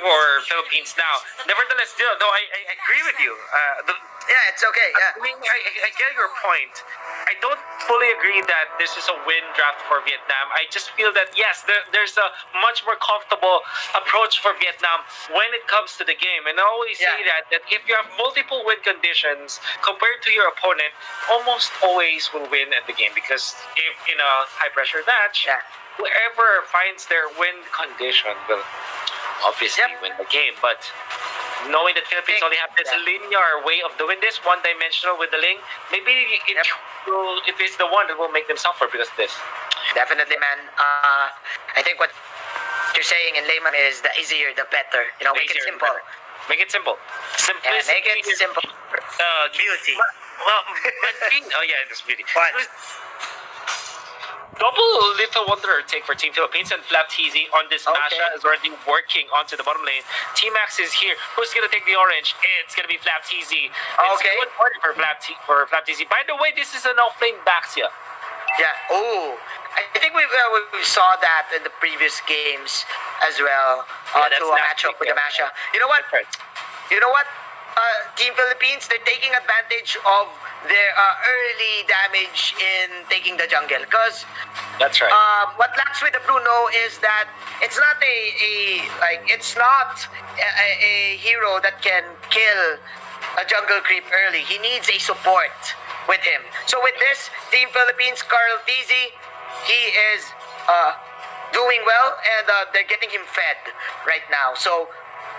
for Philippines now. Nevertheless, still, though I agree with you. Yeah, it's okay. Yeah. I mean, I get your point. I don't fully agree that this is a win draft for Vietnam. I just feel that, yes, there's a much more comfortable approach for Vietnam when it comes to the game. And I always say that if you have multiple win conditions compared to your opponent, almost always will win at the game. Because if in a high-pressure match, whoever finds their win condition will obviously win the game. But knowing that Philippines only have this linear way of doing this, one-dimensional with the Ling, maybe it is the one that will make them suffer because of this. Definitely, man. I think what you're saying in layman is the easier, the better. You know, make it simple. Make it simple. Simplicity. Yeah, make it simple. Beauty. Well, oh yeah, it's beauty. What? Double Little Wonder take for Team Philippines, and Flap TZ on this Masha is already working onto the bottom lane. T-Max is here. Who's going to take the orange? It's going to be Flap TZ. It's good morning for Flap TZ. By the way, this is an offlane Baxia. Yeah. Oh, I think we saw that in the previous games as well. To a matchup with the Masha. You know what? You know what? Team Philippines, they're taking advantage of their early damage in taking the jungle. Because that's right. What lacks with the Bruno is that it's not a hero that can kill a jungle creep early. He needs a support with him. So with this, Team Philippines, Carl Tizzy, he is doing well, and they're getting him fed right now. So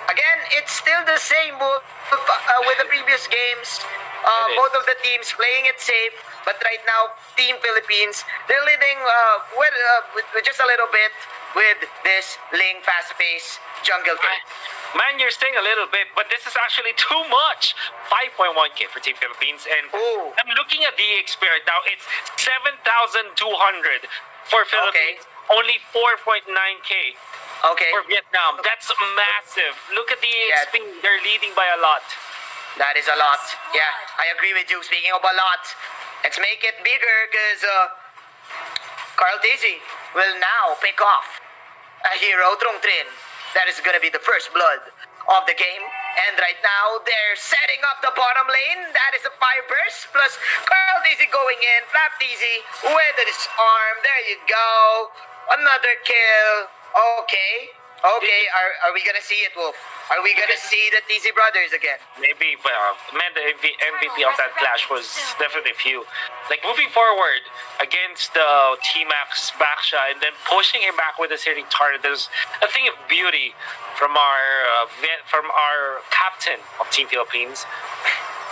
again, it's still the same with the previous games. Both of the teams playing it safe, but right now, Team Philippines, they're leading with just a little bit with this Ling fast-paced jungle game. Man, you're saying a little bit, but this is actually too much. 5.1k for Team Philippines, and I'm looking at the XP right now. It's 7,200 for Philippines. Only 4.9k. For Vietnam. That's massive. Look at the XP. They're leading by a lot. That is a lot. Yeah, I agree with you. Speaking of a lot, let's make it bigger because Carl Tizzy will now pick off a hero, Trung Trin. That is going to be the first blood of the game. And right now, they're setting up the bottom lane. That is a fire burst. Plus, Carl Tizzy going in. Flap Tizzy with his arm. There you go. Another kill. Okay. Are we gonna see it, Wolf? Are we gonna see the TZ brothers again? Maybe, but man, the MVP of that clash was definitely few. Like moving forward against the T-Max Baksha and then pushing him back with a hitting target. There's a thing of beauty from our captain of Team Philippines.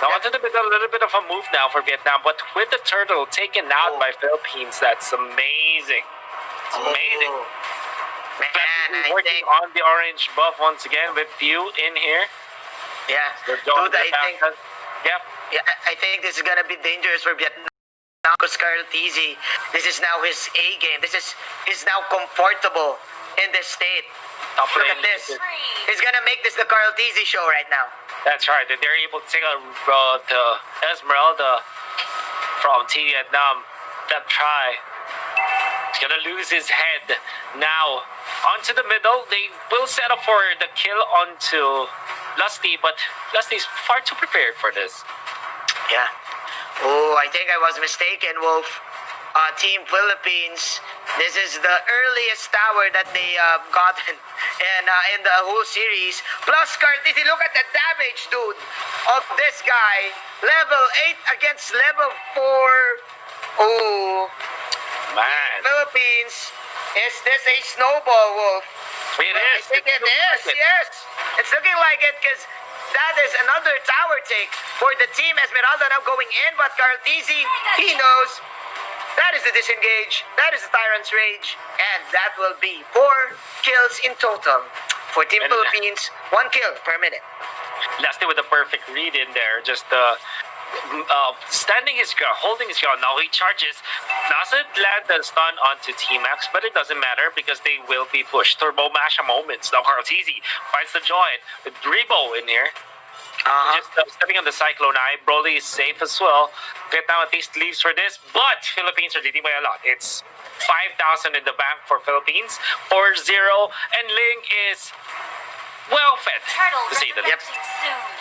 Now onto a little bit of a move now for Vietnam, but with the turtle taken out by Philippines, that's amazing. It's amazing. Man, working on the orange buff once again with few in here. Yeah, dude, I think this is gonna be dangerous for Vietnam because Carl Tizzy, this is now his A game. He's now comfortable in this state. Look at this. He's gonna make this the Carl Tizzy show right now. That's right. They're able to take out the Esmeralda from Team Vietnam. That try. He's gonna lose his head now. Onto the middle, they will set up for the kill onto Lusty, but Lusty's far too prepared for this. Yeah. Oh, I think I was mistaken, Wolf. Team Philippines, this is the earliest tower that they gotten in the whole series. Plus, Cartesi, look at the damage, dude, of this guy. Level 8 against level 4. Oh, man. Philippines. Is this a snowball, Wolf? It is. I think it is, yes. It's looking like it because that is another tower take for the team. Esmeralda now going in, but Cartesi, he knows that is the disengage, that is the Tyrant's Rage, and that will be 4 kills in total for Team Philippines. 1 kill per minute. Lasty with a perfect read in there, just standing his ground, holding his ground. Now he charges. Doesn't land the stun onto T-Max, but it doesn't matter because they will be pushed. Turbo Masha moments. Now Cartesi finds the joy with Rebo in here. Just stepping on the Cyclone Eye. Broly is safe as well. Vietnam at least leaves for this, but Philippines are leading by a lot. It's 5,000 in the bank for Philippines, 4-0, and Ling is well-fed, to say the least.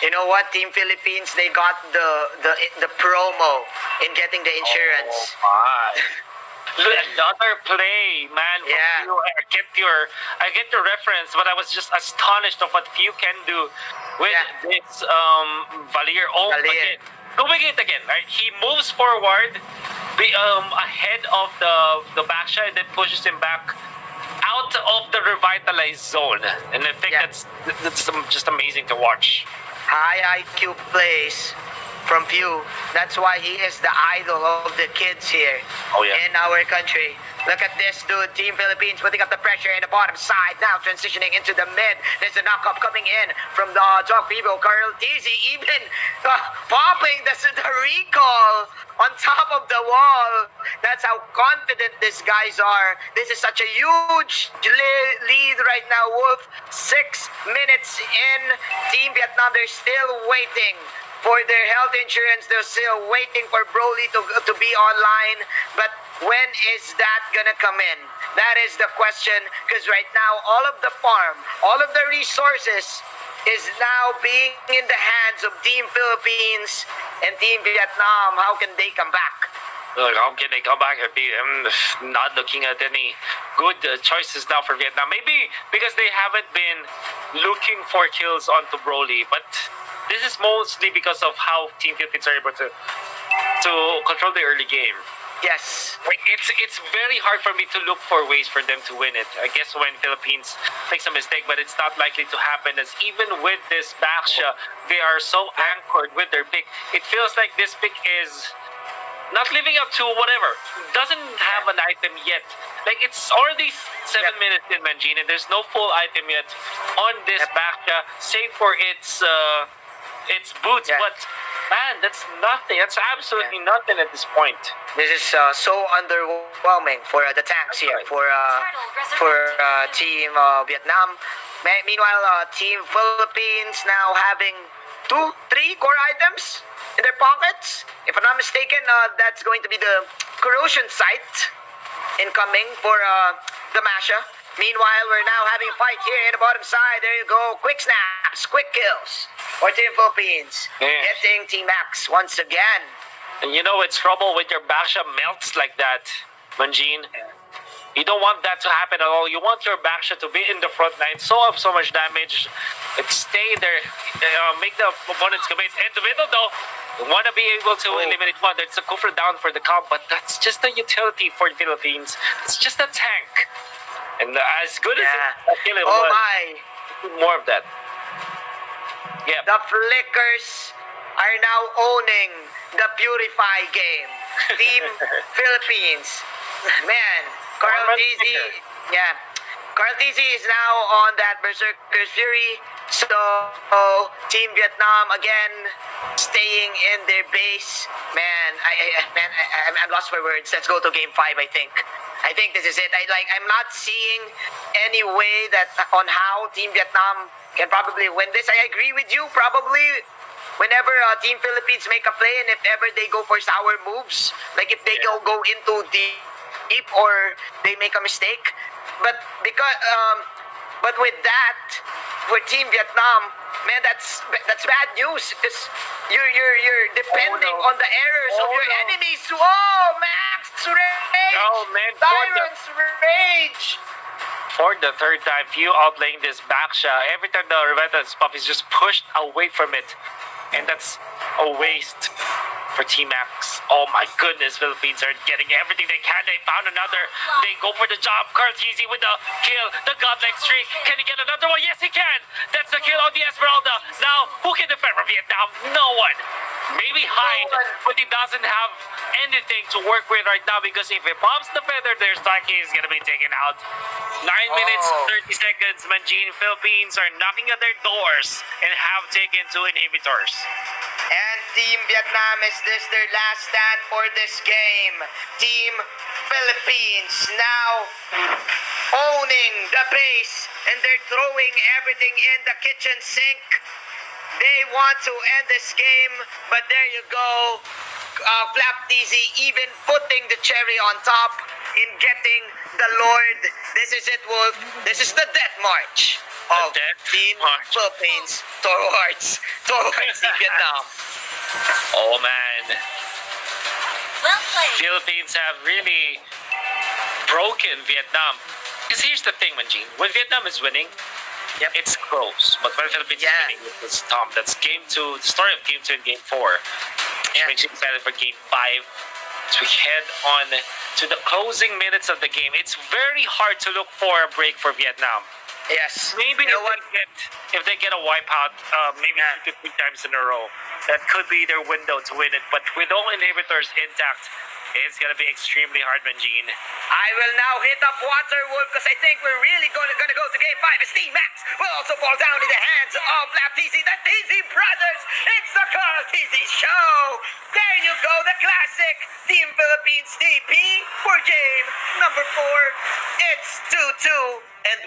You know what, Team Philippines, they got the promo in getting the insurance. Oh my. Look, another play, man. From Yeah. Few. I get your reference, but I was just astonished of what Few can do with Yeah. this Valier. Oh, Valier. again. Doing it again, right? He moves forward, ahead of the backside, and then pushes him back out of the revitalized zone. And I think Yeah. that's just amazing to watch. High IQ plays from Pew. That's why he is the idol of the kids here Oh, yeah. in our country. Look at this dude. Team Philippines putting up the pressure in the bottom side. Now transitioning into the mid. There's a knockup coming in from the Dog Vivo. Carl Tizzy even popping the recall on top of the wall. That's how confident these guys are. This is such a huge lead right now, Wolf. 6 minutes in. Team Vietnam, they're still waiting for their health insurance. They're still waiting for Broly to be online. But when is that gonna come in? That is the question. Because right now, all of the farm, all of the resources is now being in the hands of Team Philippines and Team Vietnam. How can they come back? Look, how can they come back? I'm not looking at any good choices now for Vietnam. Maybe because they haven't been looking for kills onto Broly, but this is mostly because of how Team Philippines are able to control the early game. Yes. Like, it's very hard for me to look for ways for them to win it. I guess when Philippines makes a mistake, but it's not likely to happen, as even with this Baksha, they are so anchored with their pick. It feels like this pick is not living up to whatever. Doesn't have an item yet. Like, it's already 7 minutes in, Manjin, and there's no full item yet on this Baksha, save for its boots. Yeah. But man, that's nothing. That's absolutely nothing at this point. This is so underwhelming for the tanks here, for Team Vietnam. Meanwhile, Team Philippines now having 2-3 core items in their pockets. If I'm not mistaken, that's going to be the corrosion site incoming for the Masha. Meanwhile, we're now having a fight here in the bottom side. There you go. Quick snaps, quick kills for Team Philippines. Yes. Getting Team Max once again. And you know, it's trouble when your Baksha melts like that, Manjin. You don't want that to happen at all. You want your Baksha to be in the front line, so much damage, stay there, make the opponents commit. In the middle, though, you want to be able to eliminate one. There's a Kufra down for the comp, but that's just a utility for the Philippines. It's just a tank. And as good as it Oh was, my. more of that. Yeah. The Flickers are now owning the Purify game. Team Philippines. Man, Carl Tizzy. Yeah. Carl Tizzy is now on that Berserker's Fury. So, Team Vietnam again staying in their base. Man, I'm lost for words. Let's go to game 5, I think. I think this is it. I'm not seeing any way that on how Team Vietnam can probably win this. I agree with you. Probably whenever Team Philippines make a play and if ever they go for sour moves, like if they go into deep or they make a mistake. But with that, for Team Vietnam, man, that's bad news because you're depending on the errors of your enemies. Whoa, Max Rage! Oh man, Tyrant's Rage! for the third time, Few outlaying this Baksha. Every time the Revenant's pop is just pushed away from it. And that's a waste for Team Max. Oh my goodness, Philippines are getting everything they can. They found another. They go for the job. Kartizi with the kill. The godlike streak. Can he get another one? Yes, he can. That's the kill on the Esmeralda. Now, who can defend from Vietnam? No one. Maybe Hyde, but he doesn't have anything to work with right now because if he pops the feather, their Starkey is going to be taken out. 9 minutes, 30 seconds. Manjin Philippines are knocking at their doors and have taken 2 inhibitors. And Team Vietnam, is this their last stand for this game? Team Philippines now owning the base and they're throwing everything in the kitchen sink. They want to end this game, but there you go. Flap DZ even putting the cherry on top in getting the Lord. This is it, Wolf. This is the Death March. of death Team march. Philippines towards Team Vietnam. Oh man, Well played. Philippines have really broken Vietnam. Because here's the thing, Manjin. When Vietnam is winning, Yep. it's close. But when Philippines Yeah. is winning, it's Tom. That's game 2. The story of game 2 and game 4. Which Yeah. makes you excited for game 5. As we head on to the closing minutes of the game. It's very hard to look for a break for Vietnam. Yes. Maybe You know what? if they get a wipeout, maybe Yeah. 2 to 3 times in a row, that could be their window to win it. But with all inhibitors intact, it's gonna be extremely hard, Manjin. I will now hit up Waterwood because I think we're really gonna go to game 5. Steve Max will also fall down in the hands of Lap TZ. The TZ brothers. It's the Carl TZ show. There you go, the classic Team Philippines TP for game number 4. It's 2-2, and we